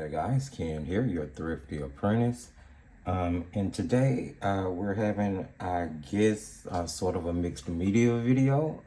there guys, Ken here, your Thrifty Apprentice. And today we're having, I guess, sort of a mixed media video.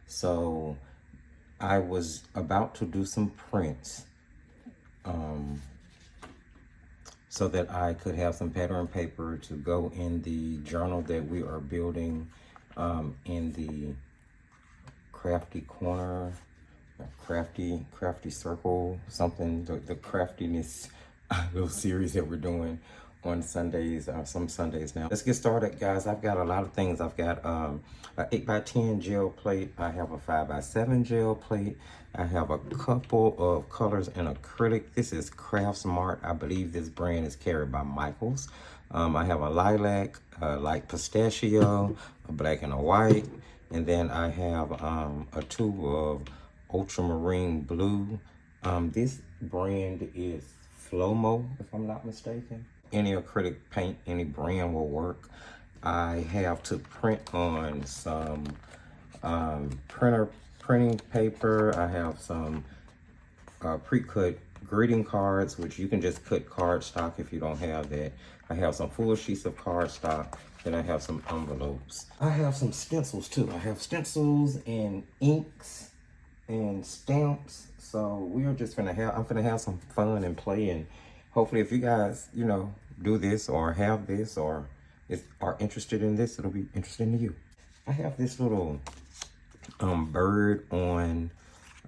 So I was about to do some prints so that I could have some pattern paper to go in the journal that we are building in the crafty corner, crafty circle, something, the craftiness little series that we're doing on Sundays, some Sundays now. Let's get started, guys. I've got a lot of things. I've got an 8x10 gel plate. I have a 5x7 gel plate. I have a couple of colors in acrylic. This is Craft Smart. I believe this brand is carried by Michaels. I have a lilac, light pistachio, a black and a white. And then I have a tube of ultramarine blue. This brand is Flomo, if I'm not mistaken. Any acrylic paint, any brand will work. I have to print on some printing paper. I have some pre-cut greeting cards, which you can just cut cardstock if you don't have that. I have some full sheets of cardstock. Then I have some envelopes. I have some stencils too. I have stencils and inks and stamps. So we are just I'm gonna have some fun and play, and hopefully if you guys, you know, do this or have this or are interested in this, it'll be interesting to you. I have this little bird on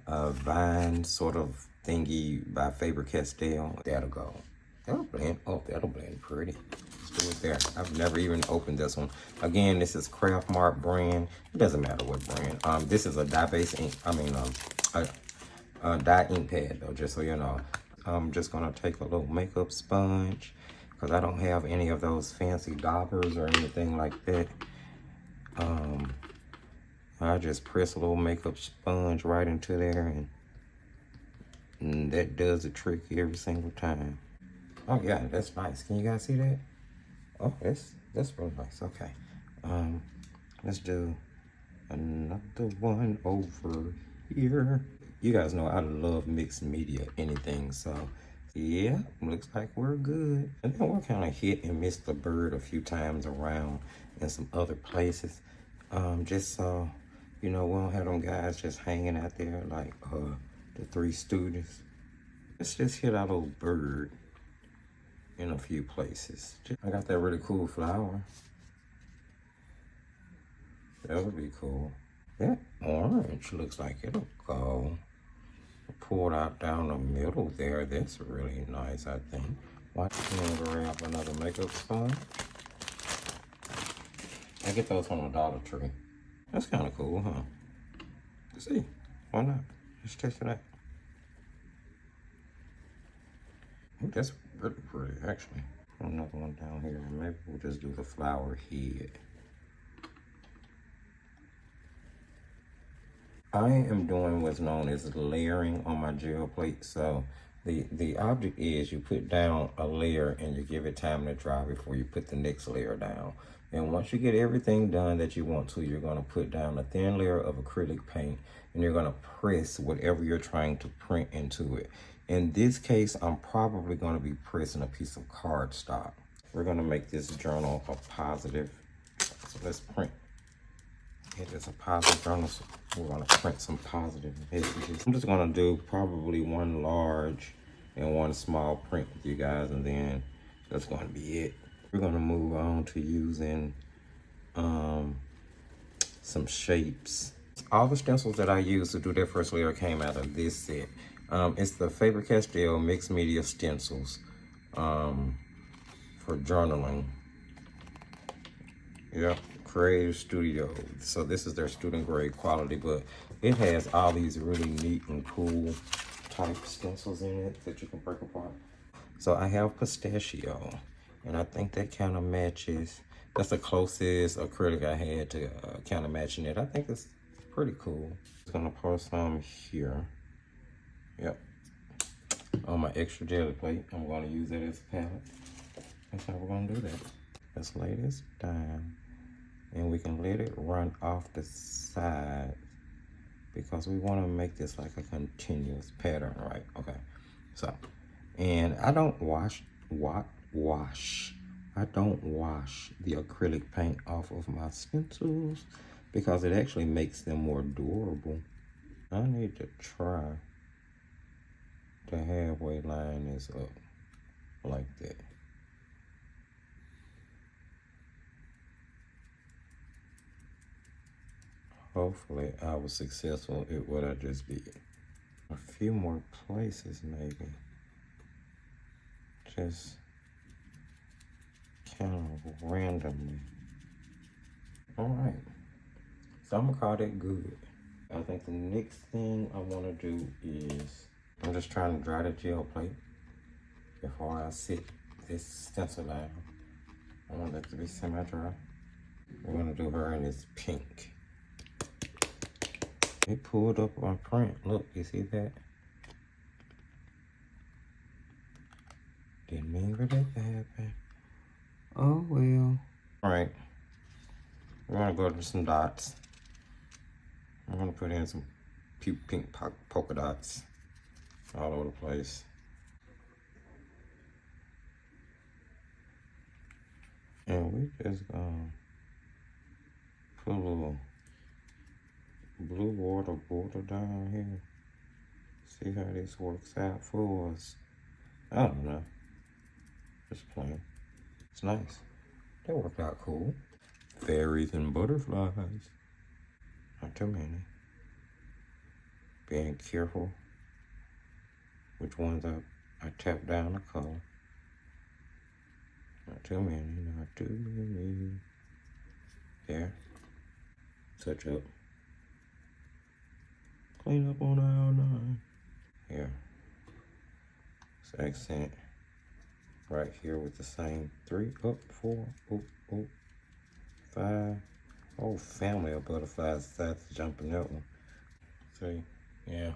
a vine sort of thingy by Faber-Castell. That'll go. That'll blend. Oh, that'll blend pretty. Let's do it there. I've never even opened this one. Again, this is Craft Mart brand. It doesn't matter what brand. This is a dye-based ink. A dye ink pad though, just so you know. I'm just gonna take a little makeup sponge because I don't have any of those fancy daubers or anything like that. I just press a little makeup sponge right into there, and that does the trick every single time. Oh yeah, that's nice. Can you guys see that? Oh, that's really nice. Okay. Let's do another one over here. You guys know I love mixed media, anything. So yeah, looks like we're good. And then we'll kind of hit and miss the bird a few times around in some other places. Just so, you know, we don't have them guys just hanging out there like the Three Stooges. Let's just hit our little bird in a few places. I got that really cool flower. That would be cool. That orange looks like it'll go. Pull it out down the middle there. That's really nice, I think. Watch me grab another makeup sponge. I get those from the Dollar Tree. That's kind of cool, huh? Let's see, why not? Let's test it out. Ooh, that's really pretty, actually. Another one down here. Maybe we'll just do the flower head. I am doing what's known as layering on my gel plate. So the object is you put down a layer and you give it time to dry before you put the next layer down. And once you get everything done that you want to, you're going to put down a thin layer of acrylic paint and you're going to press whatever you're trying to print into it. In this case, I'm probably going to be pressing a piece of cardstock. We're going to make this journal a positive. So let's print. It is a positive journal, so we're going to print some positive messages. I'm just going to do probably one large and one small print with you guys, and then that's going to be it. We're going to move on to using some shapes. All the stencils that I used to do that first layer came out of this set. It's the Faber-Castell Mixed Media Stencils for journaling. Yep, Creative Studio. So this is their student grade quality, but it has all these really neat and cool type stencils in it that you can break apart. So I have pistachio, and I think that kind of matches. That's the closest acrylic I had to kind of matching it. I think it's pretty cool. I'm gonna pour some here. Yep. On my extra jelly plate, I'm gonna use it as a palette. That's how we're gonna do that. Let's lay this down, and we can let it run off the side because we want to make this like a continuous pattern, right? Okay. So And I don't wash I don't wash the acrylic paint off of my stencils because it actually makes them more durable. I need to try to halfway line this up like that. Hopefully I was successful at what I just did. A few more places maybe. Just kind of randomly. All right, so I'm gonna call that good. I think the next thing I wanna do is, I'm just trying to dry the gel plate before I sit this stencil down. I want that to be semi-dry. We're gonna do her in this pink. It pulled up my print. Look, you see that? Didn't mean for that to happen. Oh well. All right, we're gonna go to some dots. I'm gonna put in some pink polka dots all over the place. And we just gonna put a little blue water border down here. See how this works out for us. I don't know. Just playing. It's nice. That worked out cool. Fairies and butterflies. Not too many. Being careful which ones I tap down the color. Not too many, not too many. There. Touch up. Clean up on aisle 9. Here. This accent right here with the same 3 up, 4, oh, 5. Whole family of butterflies decided to jump in that one. See, yeah,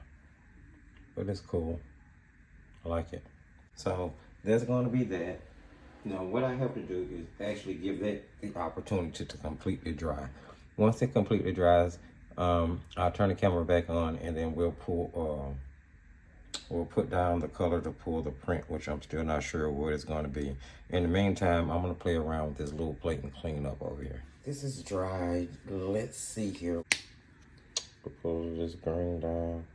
but it's cool. I like it. So there's going to be that. Now what I have to do is actually give that the opportunity to completely dry. Once it completely dries, I'll turn the camera back on and then we'll put down the color to pull the print, which I'm still not sure what it's going to be. In the meantime, I'm going to play around with this little plate and clean up over here. This is dry. Let's see here. Pull this green down.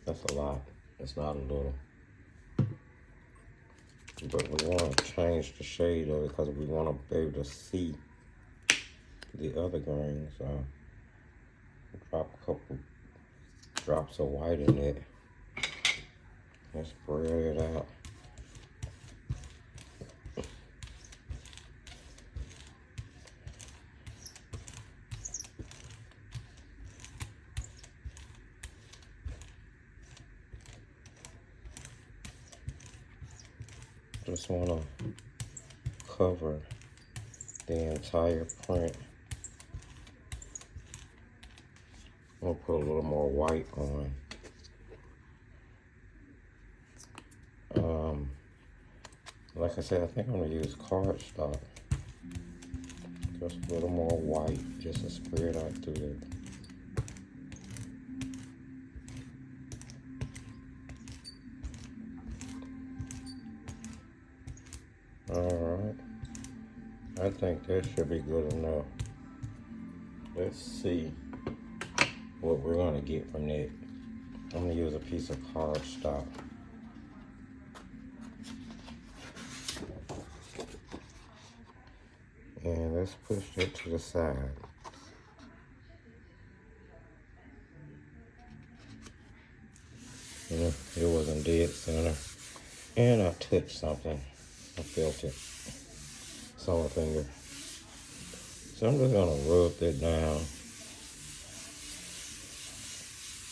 That's a lot. It's not a little. But we want to change the shade of it because we want to be able to see the other green. So drop a couple drops of white in it. Let's spread it out. Just want to cover the entire print. I'm going to put a little more white on. Like I said, I think I'm going to use cardstock. Just a little more white, just to spread out through it. Alright, I think that should be good enough. Let's see what we're going to get from that. I'm going to use a piece of cardstock. And let's push that to the side. Yeah, it wasn't dead center. And I touched something. I felt it. Saw my finger. So I'm just gonna rub that down.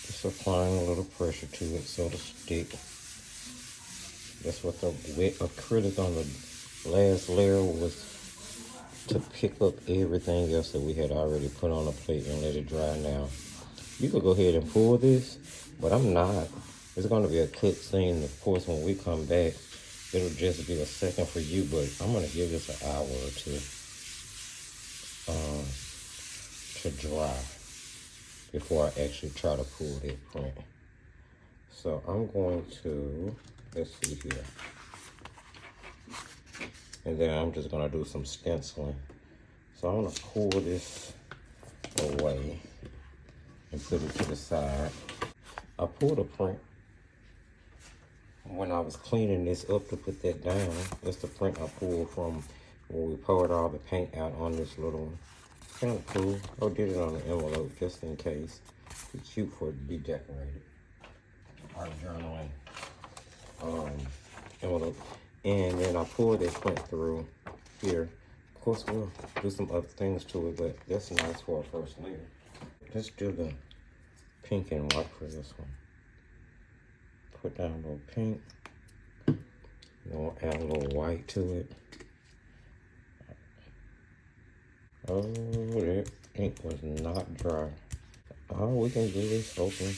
Just applying a little pressure to it so it'll stick. That's what the wet acrylic on the last layer was, to pick up everything else that we had already put on the plate and let it dry now. You could go ahead and pull this, but I'm not. It's gonna be a quick scene. Of course, when we come back, it'll just be a second for you, but I'm gonna give this an hour or two to dry before I actually try to pull that print. So I'm going to, let's see here. And then I'm just gonna do some stenciling. So I'm gonna pull this away and put it to the side. I pulled a print when I was cleaning this up to put that down. That's the print I pulled from when we poured all the paint out on this little one. Kind of cool. I did it on the envelope just in case. It's cute for it to be decorated. Our journaling envelope. And then I pulled that print through here. Of course, we'll do some other things to it, but that's nice for a first layer. Let's do the pink and white for this one. Put down a little pink. And we'll add a little white to it. Oh, that ink was not dry. Oh, we can do this open.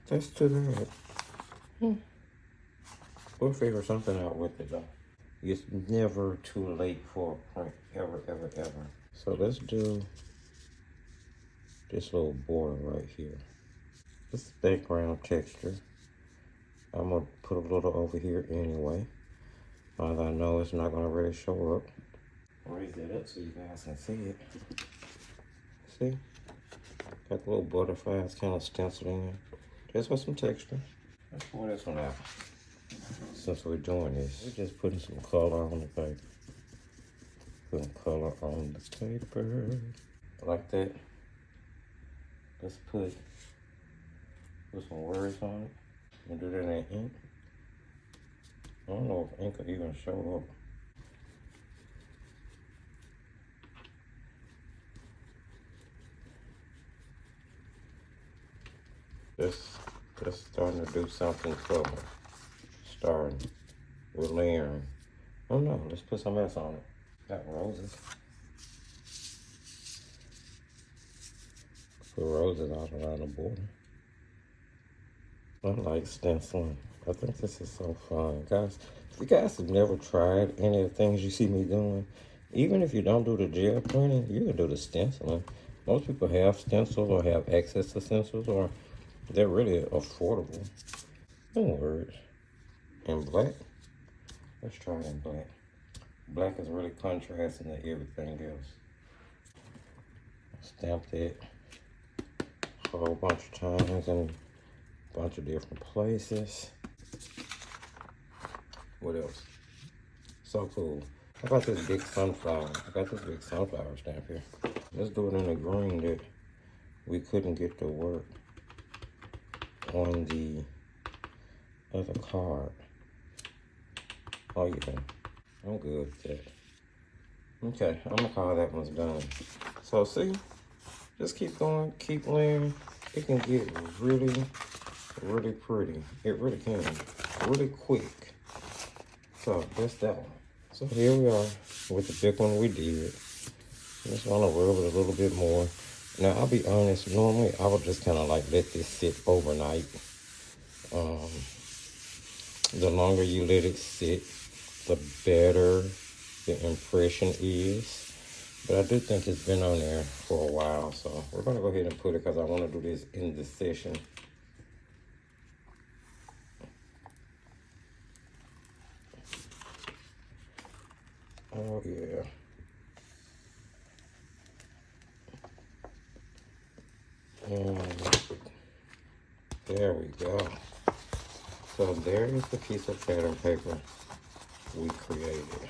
Let's do that. We'll figure something out with it though. It's never too late for a print, ever, ever, ever. So let's do this little border right here. This is background texture. I'm gonna put a little over here anyway. Although I know it's not gonna really show up. Raise that up so you guys can see it. See? Got the little butterflies kind of stenciled in. Just with some texture. Let's pull this one out. Since we're doing this, we're just putting some color on the paper. Putting color on the paper. Like that. Let's put some words on it. And do that in ink. I don't know if ink will even show up. That's starting to do something color. Starting with layering. Oh no, let's put some else on it. Got roses. Put roses all around the border. I like stenciling. I think this is so fun. Guys, if you guys have never tried any of the things you see me doing, even if you don't do the gel printing, you can do the stenciling. Most people have stencils or have access to stencils, or they're really affordable. No words. In black? Let's try it in black. Black is really contrasting to everything else. Stamped it a whole bunch of times in a bunch of different places. What else? So cool. I got this big sunflower. Stamp here. Let's do it in a green that we couldn't get to work on the other card. Oh yeah, I'm good with that. Okay, I'm gonna call that one's done. So see, just keep going, keep layering. It can get really, really pretty. It really can, really quick. So that's that one. So here we are with the big one we did. Just wanna rub it a little bit more. Now I'll be honest, normally I would just kind of like let this sit overnight. The longer you let it sit, the better the impression is. But I do think it's been on there for a while, so we're gonna go ahead and put it because I want to do this in this session. Oh yeah. And there we go. So there is the piece of pattern paper we created.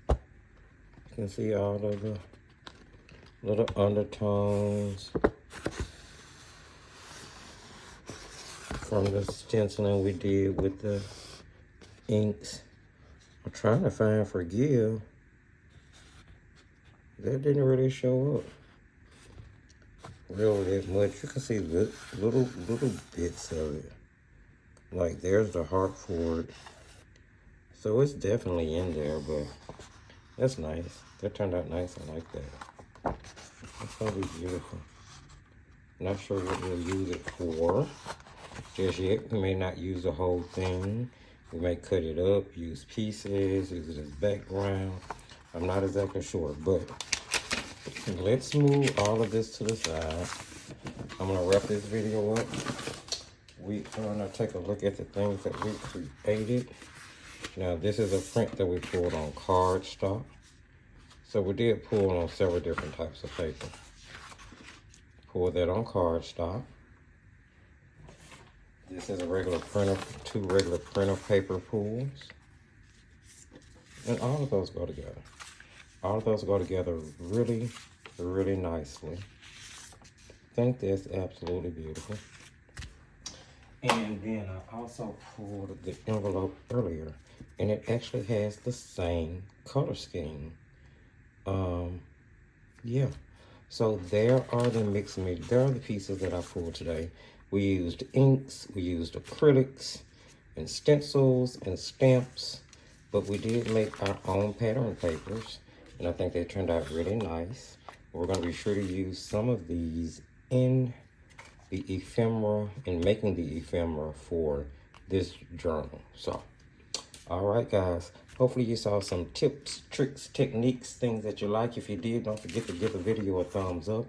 You can see all of the little undertones from the stenciling we did with the inks. I'm trying to find forgive. That didn't really show up really that much. You can see little bits of it. Like there's the heart for it. So it's definitely in there, but that's nice. That turned out nice. I like that. That's gonna be beautiful. Not sure what we'll use it for just yet. We may not use the whole thing. We may cut it up, use pieces, use it as background. I'm not exactly sure, but let's move all of this to the side. I'm gonna wrap this video up. We are gonna take a look at the things that we created. Now this is a print that we pulled on cardstock. So we did pull on several different types of paper. Pull that on cardstock. This is a regular printer, 2 regular printer paper pulls. And all of those go together. All of those go together really, really nicely. I think that's absolutely beautiful. And then I also pulled the envelope earlier, and it actually has the same color scheme. Yeah. So there are the mixed media. There are the pieces that I pulled today. We used inks, we used acrylics, and stencils, and stamps. But we did make our own pattern papers, and I think they turned out really nice. We're going to be sure to use some of these in the ephemera, in making the ephemera for this journal. So, all right, guys. Hopefully you saw some tips, tricks, techniques, things that you like. If you did, don't forget to give the video a thumbs up.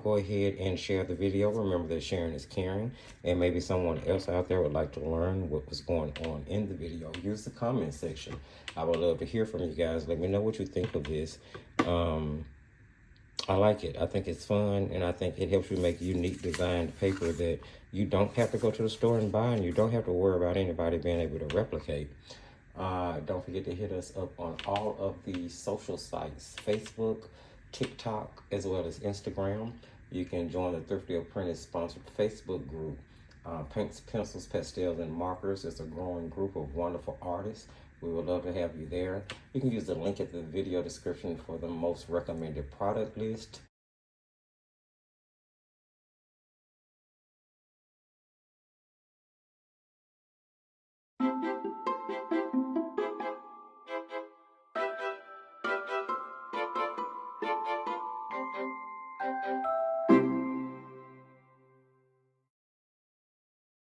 Go ahead and share the video. Remember that sharing is caring, and maybe someone else out there would like to learn what was going on in the video. Use the comment section. I would love to hear from you guys. Let me know what you think of this. I like it. I think it's fun, and I think it helps you make unique designed paper that you don't have to go to the store and buy, and you don't have to worry about anybody being able to replicate. Don't forget to hit us up on all of the social sites, Facebook, TikTok, as well as Instagram. You can join the Thrifty Apprentice sponsored Facebook group. Paints, pencils, pastels, and markers. It's a growing group of wonderful artists. We would love to have you there. You can use the link at the video description for the most recommended product list.